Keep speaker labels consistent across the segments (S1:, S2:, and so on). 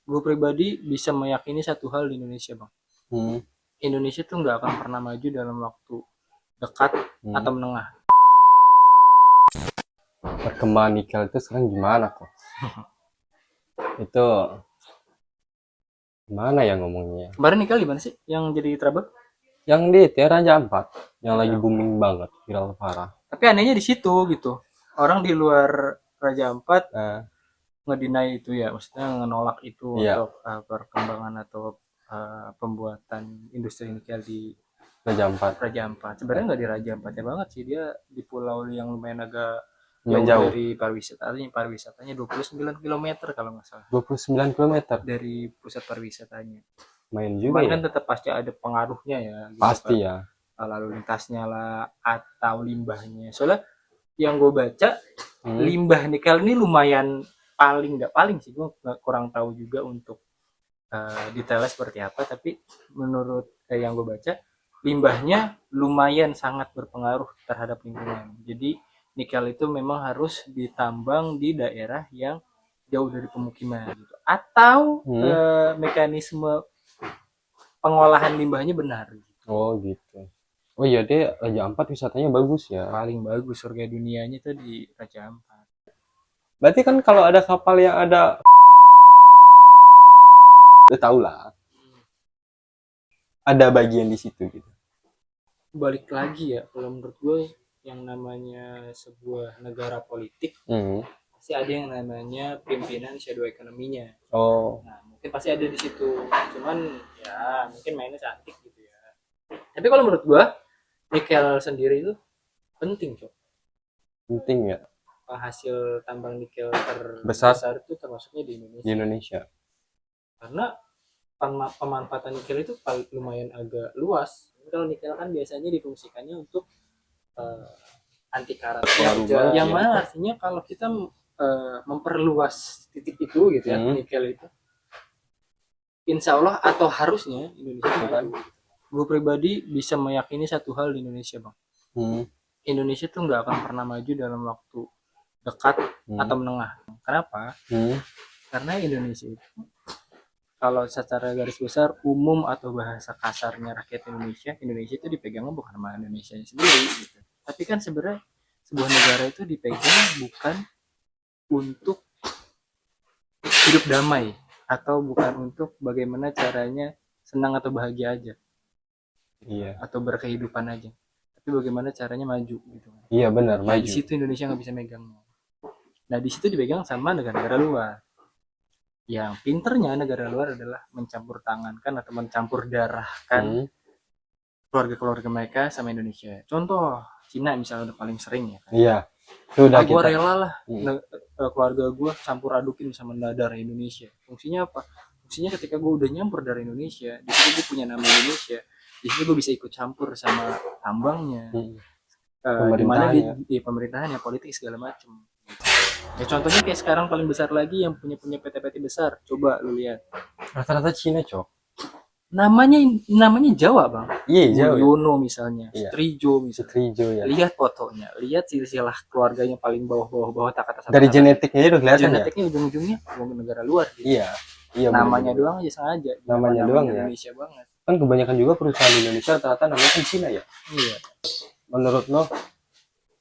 S1: Gue pribadi bisa meyakini satu hal di Indonesia, Bang.
S2: Hmm.
S1: Indonesia tuh nggak akan pernah maju dalam waktu dekat atau
S2: Hmm.
S1: menengah.
S2: Perkembangan nikel itu sekarang gimana kok? Itu gimana ya ngomongnya?
S1: Kemarin nikel gimana sih yang jadi trouble?
S2: Yang di Raja Ampat, yang lagi
S1: Raja.
S2: booming banget, viral parah.
S1: Tapi anehnya di situ gitu. Orang di luar Raja Ampat
S2: Nah,
S1: ngedinai itu ya, maksudnya menolak itu
S2: iya,
S1: untuk perkembangan atau pembuatan industri nikel di
S2: Raja Ampat.
S1: Raja Ampat. Sebenarnya nggak di Raja Ampatnya banget sih, dia di pulau yang lumayan agak
S2: Lumayan
S1: jauh
S2: jauh,
S1: dari pariwisatanya. Pariwisatanya 29 kilometer kalau nggak salah
S2: 29 kilometer.
S1: dari pusat pariwisatanya.
S2: Main juga
S1: Cuman
S2: ya.
S1: kan tetap pasti ada pengaruhnya ya gitu
S2: Pasti
S1: kan,
S2: ya.
S1: lalu lintasnya lah atau limbahnya. Soalnya yang gue baca,
S2: Hmm.
S1: limbah nikel ini lumayan, paling nggak paling sih, gue kurang tahu juga untuk detailnya seperti apa, tapi menurut yang gue baca, limbahnya lumayan sangat berpengaruh terhadap lingkungan. Jadi nikel itu memang harus ditambang di daerah yang jauh dari pemukiman gitu. Atau
S2: Hmm.
S1: mekanisme pengolahan limbahnya benar.
S2: Oh gitu. Oh iya deh, Raja Ampat wisatanya bagus ya.
S1: Paling bagus surga dunianya tuh di Raja Ampat.
S2: Berarti kan kalau ada kapal yang ada, udah tau lah, ada bagian di situ gitu.
S1: Balik lagi ya, kalau menurut gue yang namanya sebuah negara politik
S2: Hmm.
S1: pasti ada yang namanya pimpinan shadow ekonominya.
S2: Oh,
S1: Nah, mungkin pasti ada di situ. Cuman ya mungkin mainnya cantik gitu ya. Tapi kalau menurut gue nikel sendiri itu penting, Cok.
S2: penting ya.
S1: Hasil tambang nikel
S2: Besar
S1: terbesar itu termasuknya di
S2: di
S1: Indonesia.
S2: Indonesia.
S1: Karena pemanfaatan nikel itu lumayan agak luas. Kalau nikel kan biasanya difungsikannya untuk uh, anti karat
S2: Rumah-rumah
S1: yang
S2: ya.
S1: mana artinya kalau kita memperluas titik itu gitu ya, nikel itu, insya Allah atau harusnya Indonesia maju. Gue pribadi bisa meyakini satu hal di Indonesia, Bang. Indonesia tuh nggak akan pernah maju dalam waktu dekat atau menengah. Kenapa? Karena Indonesia itu, kalau secara garis besar umum atau bahasa kasarnya rakyat Indonesia, Indonesia itu dipegangnya bukan sama Indonesia sendiri gitu. Tapi kan sebenarnya sebuah negara itu dipegang bukan untuk hidup damai atau bukan untuk bagaimana caranya senang atau bahagia aja.
S2: Iya.
S1: Atau berkehidupan aja. Tapi bagaimana caranya maju gitu.
S2: Iya benar,
S1: Nah,
S2: maju.
S1: di situ Indonesia nggak bisa megangnya. Nah, di situ dipegang sama negara-negara luar. Yang pinternya negara luar adalah mencampur tangankan atau mencampur darahkan keluarga-keluarga mereka sama Indonesia. Contoh, Cina misalnya udah paling sering ya kan.
S2: Iya. Sudah
S1: Gue
S2: kita.
S1: rela lah keluarga gue campur adukin sama darah Indonesia. Fungsinya apa? Fungsinya ketika gue udah nyampur darah Indonesia, di situ gue punya nama Indonesia, di situ gue bisa ikut campur sama tambangnya, di mana di pemerintahan ya, politik segala macam. Ya contohnya kayak sekarang paling besar lagi yang punya PT-PT besar. Coba lu lihat.
S2: Rata-rata Cina, Cok.
S1: Namanya Jawa, Bang.
S2: Iya, Jawa.
S1: Mulyono misalnya,
S2: Iya.
S1: Strijo misalnya.
S2: Strijo ya.
S1: Lihat fotonya, lihat silsilah keluarganya paling bawah-bawah tak kata
S2: dari genetiknya itu kelihatan ya.
S1: Genetiknya ujung-ujungnya negara luar gitu.
S2: Iya. Iya,
S1: namanya bener. Doang aja sengaja.
S2: Namanya doang ya.
S1: Indonesia banget.
S2: Kan kebanyakan juga perusahaan di Indonesia rata-rata namanya kan Cina ya.
S1: Iya.
S2: Menurut lo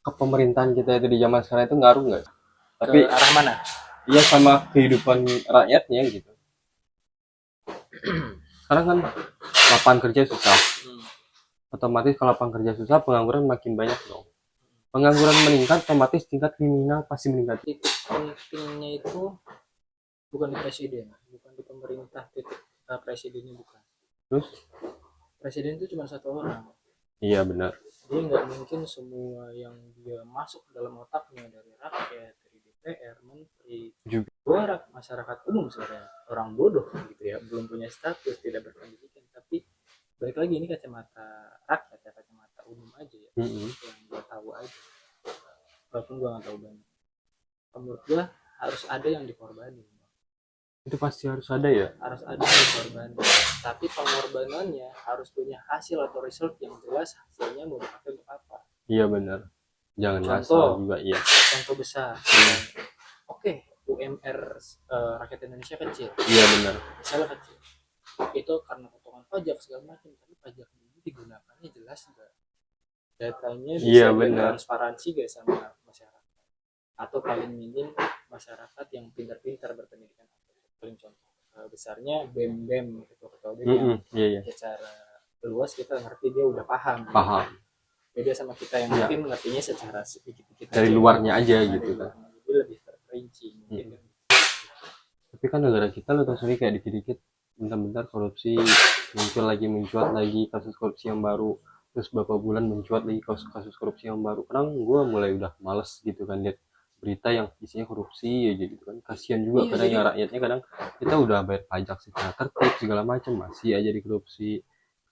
S2: kepemerintahan kita itu di zaman sekarang itu ngaruh nggak? Tapi
S1: ke arah mana?
S2: Iya, sama kehidupan rakyatnya gitu. Sekarang kan lapangan kerja susah. Otomatis kalau lapangan kerja susah, pengangguran makin banyak dong. Pengangguran meningkat, otomatis tingkat kriminal pasti meningkat.
S1: Titik pentingnya itu bukan di presiden, bukan di pemerintah, titik presidennya bukan.
S2: Terus?
S1: Presiden itu cuma satu orang.
S2: Iya benar.
S1: Dia nggak mungkin semua yang dia masuk dalam otaknya dari rakyat, dari DPR, menteri, juga masyarakat umum sebenarnya, orang bodoh gitu ya, belum punya status, tidak berpendidikan. Tapi balik lagi ini kacamata rakyat ya, kacamata umum aja ya, yang gue tahu aja, walaupun gue nggak tahu banyak. Menurut gue harus ada yang dikorbanin.
S2: Itu pasti harus ada ya.
S1: Harus ada yang dikorbanin. Tapi pengorbanannya harus punya hasil atau result yang jelas, hasilnya mau dipakai untuk apa.
S2: Iya benar. Jangan
S1: contoh
S2: juga iya.
S1: Contoh besar. Oke, UMR rakyat Indonesia kecil,
S2: Iya benar.
S1: misalnya kecil, itu karena potongan pajak segala macam, tapi pajak ini digunakannya jelas nggak, datanya
S2: Iya,
S1: bisa
S2: benar.
S1: transparansi gak sama masyarakat, atau paling minim masyarakat yang pintar-pintar berpendidikan. Paling contoh besarnya BEM ketua BEM yang
S2: Iya iya.
S1: secara luas kita ngerti dia udah paham. Beda sama kita yang
S2: Iya.
S1: mungkin ngertinya secara sedikit-sedikit
S2: Dari
S1: aja,
S2: luarnya aja gitu kan.
S1: jadi lebih terperinci mungkin.
S2: Tapi kan negara kita lo tau sendiri kayak dikit-dikit bentar-bentar korupsi mencuat lagi kasus korupsi yang baru, terus beberapa bulan mencuat lagi kasus korupsi yang baru. Kadang gue mulai udah males gitu kan lihat berita yang isinya korupsi aja gitu kan. Kasihan juga kadang ya rakyatnya, kadang kita udah bayar pajak secara tertib segala macam masih aja dikorupsi.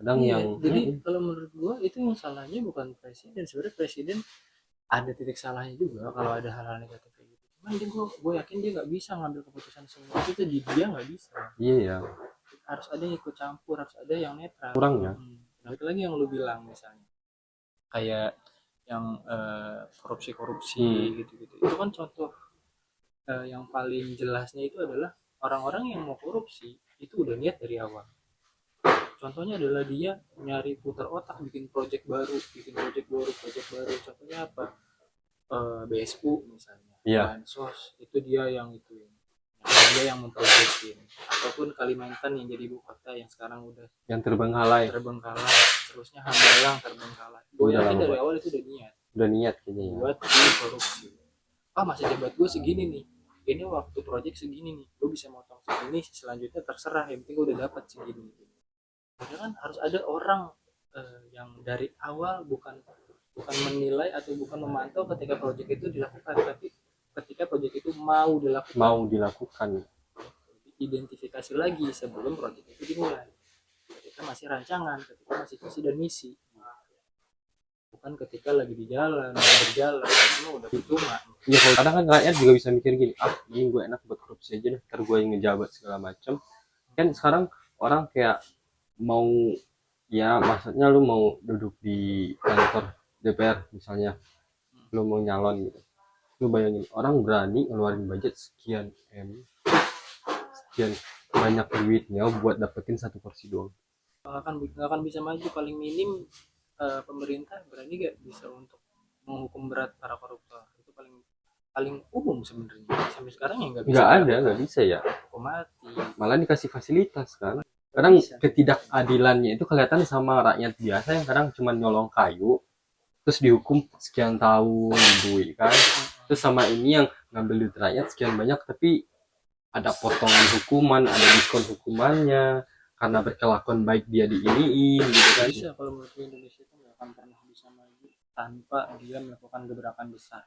S2: Kadang yang
S1: jadi kalau menurut gue itu yang salahnya bukan presiden, sebenarnya presiden ada titik salahnya juga kalau ada hal-hal negatif kayak gitu. Cuman gue yakin dia nggak bisa ngambil keputusan semua itu, dia nggak bisa.
S2: Iya ya.
S1: Harus ada yang ikut campur, harus ada yang netral.
S2: Kurangnya.
S1: Nah itu lagi yang lu bilang misalnya kayak yang korupsi gitu-gitu. Itu kan contoh yang paling jelasnya itu adalah orang-orang yang mau korupsi itu udah niat dari awal. Contohnya adalah dia nyari putar otak bikin project baru. Contohnya apa? BSU misalnya, bansos itu dia yang memproyekin, ataupun Kalimantan yang jadi ibu kota yang sekarang udah
S2: yang terbengkalai,
S1: terusnya Hambalang terbengkalai. Gue yakin dari awal itu udah niat
S2: kayaknya ya
S1: buat korupsi. Masa jabat gue segini nih, ini waktu project segini nih, gue bisa motong segini, selanjutnya terserah, yang penting gue udah dapat segini. Karena kan harus ada orang yang dari awal bukan menilai atau bukan memantau ketika proyek itu dilakukan, tapi ketika proyek itu mau dilakukan identifikasi lagi sebelum proyek itu dimulai, ketika masih rancangan, ketika masih visi dan misi, bukan ketika lagi di jalan berjalan semua udah percuma.
S2: Iya, kalau kadang kan rakyat juga bisa mikir gini, ini gue enak buat korupsi aja deh, ntar gue yang ngejabat segala macam. Kan sekarang orang kayak mau, ya maksudnya lu mau duduk di kantor DPR misalnya, lu mau nyalon gitu, lu bayangin orang berani ngeluarin budget sekian banyak duitnya buat dapetin satu kursi doang.
S1: Nggak akan bisa maju. Paling minim pemerintah berani gak bisa untuk menghukum berat para koruptor, itu paling umum sebenarnya. Sampai sekarang ya nggak
S2: bisa ya,
S1: mati,
S2: malah dikasih fasilitas kan. Kadang ketidakadilannya itu kelihatan sama rakyat biasa yang kadang cuma nyolong kayu terus dihukum sekian tahun duit kan, terus sama ini yang ngambil duit rakyat sekian banyak tapi ada potongan hukuman, ada diskon hukumannya karena berkelakuan baik dia diiniin gitu kan.
S1: Bisa, kalau menurut Indonesia itu nggak akan pernah bisa maju tanpa dia melakukan gebrakan besar.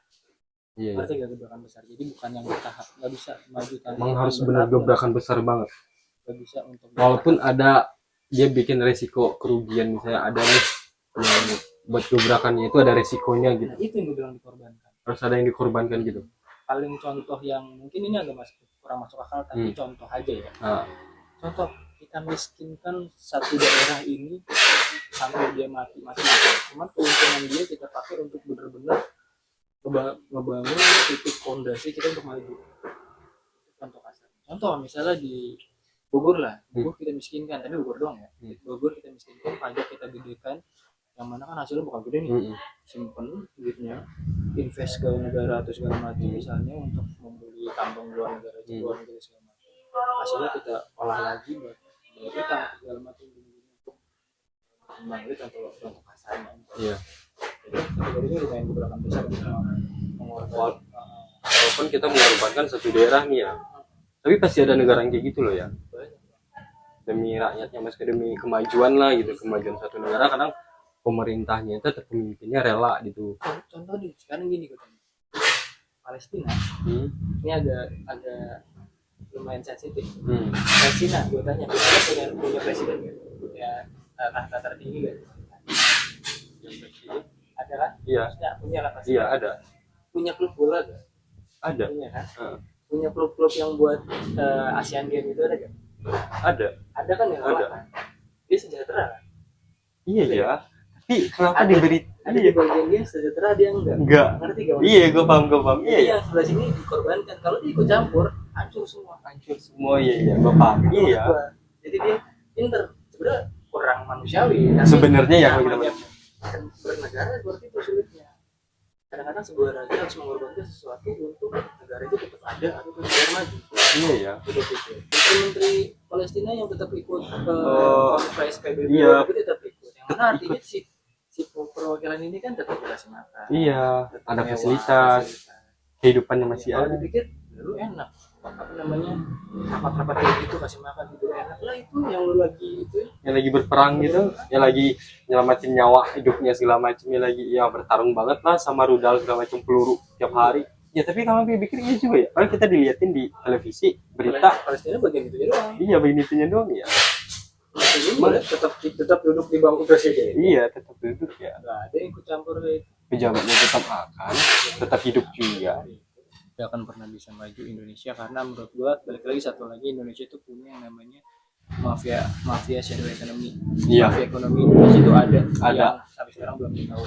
S1: Berarti gak gebrakan besar, jadi bukan yang bertahap, nggak bisa maju tanpa
S2: harus benar gebrakan besar banget.
S1: Gak bisa untuk
S2: walaupun ada dia bikin resiko kerugian, misalnya ada nih yang buat gebrakannya itu ada resikonya gitu.
S1: Nah, itu yang gue bilang dikorbankan.
S2: Harus ada yang dikorbankan gitu.
S1: Paling contoh yang mungkin ini agak kurang masuk akal, tapi contoh aja ya. Contoh, kita miskinkan satu daerah ini sampai dia mati. Cuman keuntungan dia kita pakai untuk benar-benar ngebangun titik fondasi kita untuk maju. Contoh kasar. Contoh misalnya di Bogor lah, Bogor kita miskinkan, tapi Bogor doang ya. Bogor kita miskinkan, pajak kita gedekan, yang mana kan hasilnya bukan gede nih. Simpen duitnya, invest ke negara atau segala macam, misalnya untuk membeli tambang luar negara, segala macam. Hasilnya kita olah lagi buat utang segala macam. Itu contoh kasarnya.
S2: Iya.
S1: Jadi ini lumayan gebrakan besar
S2: walaupun kita mengorbankan satu daerah nih ya, tapi pasti ada negara yang kayak gitu loh ya, demi rakyatnya, meski demi kemajuan lah gitu, kemajuan satu negara, kadang pemerintahnya itu atau pemimpinnya rela gitu.
S1: Contoh nih sekarang gini gue tanya, Palestina ini agak lumayan sensitif. Palestina gue tanya, kita punya presiden gak? Punya tahta tertinggi gak? Ada kan?
S2: Iya.
S1: Punya lah pasti.
S2: Iya ada.
S1: Punya klub bola gak?
S2: Ada.
S1: Punya kan? Punya klub-klub yang buat Asian Games itu ada gak?
S2: Ada.
S1: Ada kan yang
S2: ada.
S1: Kan? Dia sejahtera kan?
S2: Iya ya. Tapi kenapa
S1: Ada.
S2: diberi
S1: Ada di bagian dia sejahtera, dia enggak.
S2: enggak?
S1: Ngerti gak?
S2: Iya, gue paham.
S1: Jadi
S2: Iya,
S1: yang sebelah sini dikorbankan. Kalau dia ikut campur, hancur semua.
S2: hancur semua. Iya, gue paham. Iya.
S1: Jadi dia pinter. Sebenarnya kurang manusiawi. Tapi
S2: Sebenarnya ya kalau
S1: namanya
S2: kita
S1: bernegara seperti itu sulitnya. Kadang-kadang sebuah raja harus mengorbankan sesuatu untuk negara itu tetap ada atau tetap maju.
S2: iya ya.
S1: Menteri Palestina yang tetap ikut Kongres PBB
S2: Iya.
S1: itu tetap ikut. Yang mana artinya si perwakilan ini kan tetap dikasih makan.
S2: Iya,
S1: Tetap
S2: ada
S1: mewah,
S2: fasilitas, kehidupannya masih
S1: Kalau
S2: ada.
S1: dipikir lu enak, apa namanya, rapat-rapat kayak gitu kasih makan gitu enak lah, itu yang lu lagi itu ya.
S2: Yang lagi berperang gitu, yang lagi nyelamatin nyawa hidupnya segala macamnya, lagi ya bertarung banget lah sama rudal segala macam, peluru tiap hari. Ya tapi kalau pikir iya juga ya, kalau kita diliatin di televisi berita,
S1: Palestina bagian itu doang.
S2: iya begitunya doang ya.
S1: Ini tetap duduk di bangku presiden.
S2: Iya, tetap duduk ya.
S1: Nggak ada yang ikut campur itu.
S2: Pejabatnya tetap akan tetap hidup juga.
S1: Tidak akan pernah bisa maju Indonesia karena menurut gua balik lagi satu lagi, Indonesia itu punya yang namanya mafia shadow economy.
S2: Iya.
S1: Mafia ekonomi Indonesia itu ada.
S2: Ada.
S1: Yang sampai sekarang belum tahu.